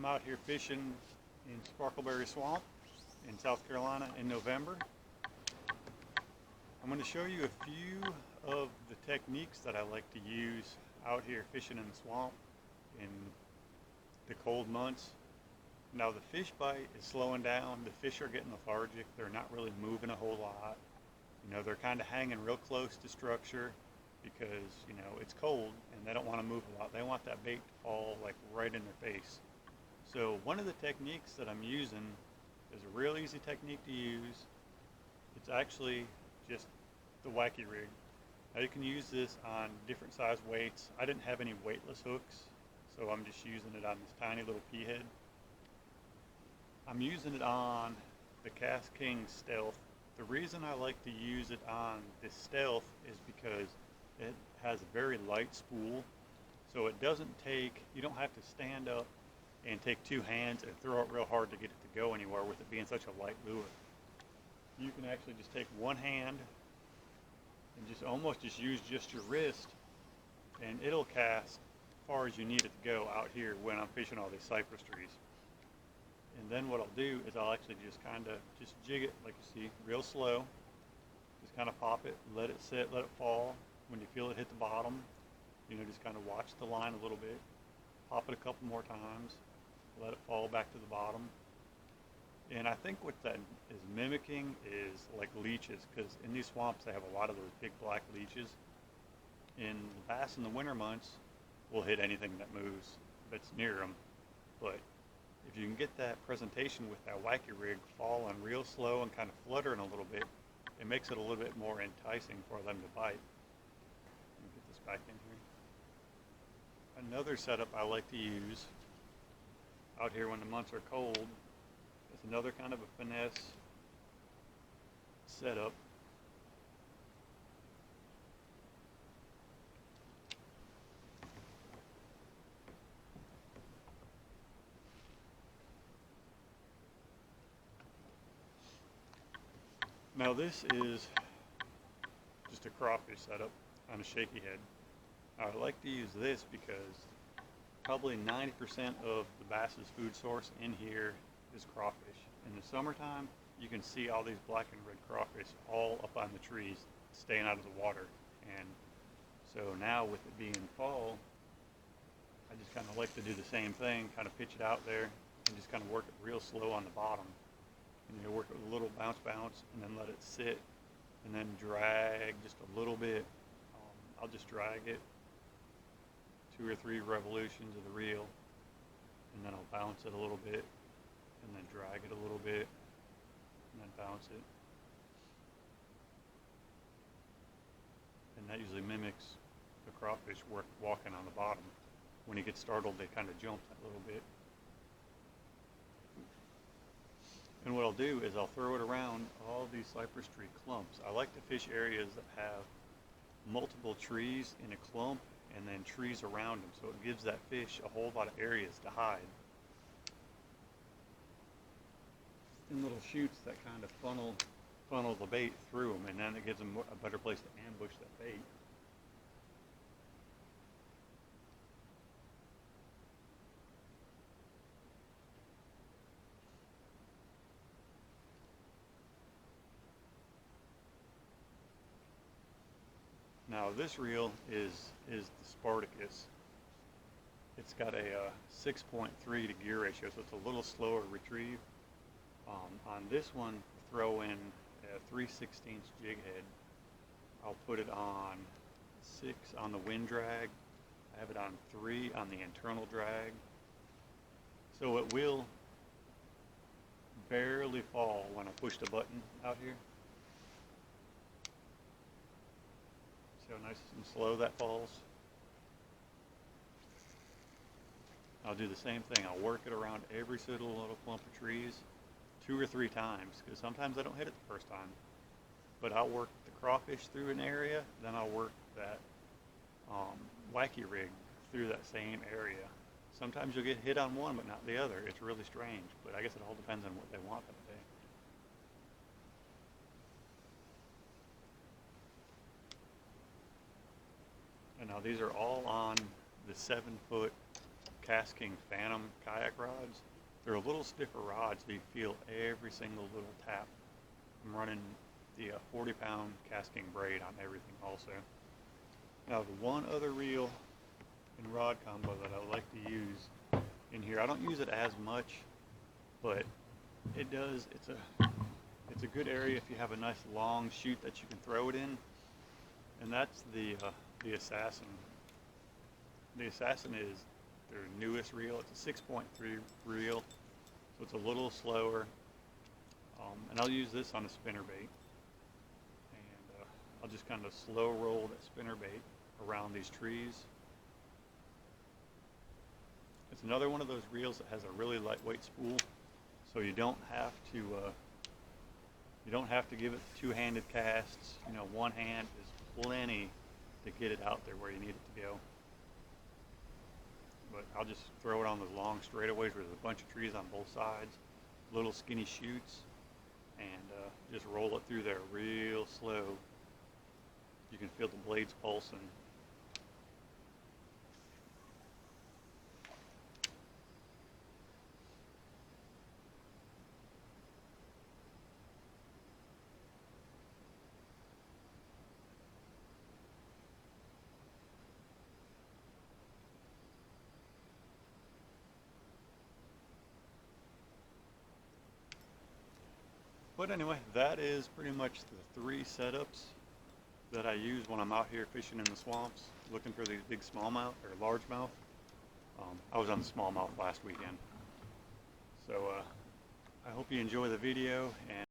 I'm out here fishing in Sparkleberry Swamp in South Carolina in November. I'm going to show you a few of the techniques that I like to use out here fishing in the swamp in the cold months. Now the fish bite is slowing down, the fish are getting lethargic, they're not really moving a whole lot. You know, they're kind of hanging real close to structure because, you know, it's cold and they don't want to move a lot. They want that bait to fall like right in their face. So one of the techniques that I'm using is a real easy technique to use. It's actually just the wacky rig. Now you can use this on different size weights. I didn't have any weightless hooks, so I'm just using it on this tiny little pea head. I'm using it on the Cast King Stealth. The reason I like to use it on this Stealth is because it has a very light spool, so it doesn't take, you don't have to stand up and take two hands and throw it real hard to get it to go anywhere with it being such a light lure. You can actually just take one hand and just almost just use just your wrist, and it'll cast as far as you need it to go out here when I'm fishing all these cypress trees. And then what I'll do is I'll actually just kind of just jig it like you see, real slow. Just kind of pop it, let it sit, let it fall. When you feel it hit the bottom, you know, just kind of watch the line a little bit. Pop it a couple more times, let it fall back to the bottom. And I think what that is mimicking is like leeches, because in these swamps they have a lot of those big black leeches. And the bass in the winter months will hit anything that moves that's near them. But if you can get that presentation with that wacky rig falling real slow and kind of fluttering a little bit, it makes it a little bit more enticing for them to bite. Let me get this back in here. Another setup I like to use out here when the months are cold is another kind of a finesse setup. Now this is just a crawfish setup on a shaky head. I like to use this because probably 90% of the bass's food source in here is crawfish. In the summertime, you can see all these black and red crawfish all up on the trees staying out of the water. And so now with it being fall, I just kind of like to do the same thing, kind of pitch it out there and just kind of work it real slow on the bottom. And you work it with a little bounce and then let it sit and then drag just a little bit. I'll just drag it 2 or 3 revolutions of the reel, and then I'll bounce it a little bit and then drag it a little bit and then bounce it. And that usually mimics the crawfish walking on the bottom. When he gets startled, they kind of jump that little bit. And what I'll do is I'll throw it around all these cypress tree clumps. I like to fish areas that have multiple trees in a clump and then trees around them, so it gives that fish a whole lot of areas to hide. And little chutes that kind of funnel the bait through them, and then it gives them a better place to ambush that bait. Now this reel is the Spartacus. It's got a 6.3 to gear ratio, so it's a little slower retrieve. On this one, throw in a 3/16 jig head. I'll put it on 6 on the wind drag. I have it on 3 on the internal drag. So it will barely fall when I push the button out here. See how nice and slow that falls? I'll do the same thing. I'll work it around every single little clump of trees 2 or 3 times, because sometimes I don't hit it the first time. But I'll work the crawfish through an area, then I'll work that wacky rig through that same area. Sometimes you'll get hit on one but not the other. It's really strange, but I guess it all depends on what they want that day. And now these are all on the 7-foot Tasking Phantom kayak rods. They're a little stiffer rods, but you feel every single little tap. I'm running the 40-pound casting braid on everything also. Now the one other reel and rod combo that I like to use in here, I don't use it as much, but it does. It's a good area if you have a nice long chute that you can throw it in, and that's the Assassin. The Assassin is their newest reel. It's a 6.3 reel, so it's a little slower. And I'll use this on a spinnerbait, and I'll just kind of slow roll that spinnerbait around these trees. It's another one of those reels that has a really lightweight spool, so you don't have to give it two-handed casts. You know, one hand is plenty to get it out there where you need it to go. But I'll just throw it on those long straightaways where there's a bunch of trees on both sides, little skinny chutes, and just roll it through there real slow. You can feel the blades pulsing. But anyway, that is pretty much the 3 setups that I use when I'm out here fishing in the swamps, looking for these big smallmouth or largemouth. I was on the smallmouth last weekend. So I hope you enjoy the video, and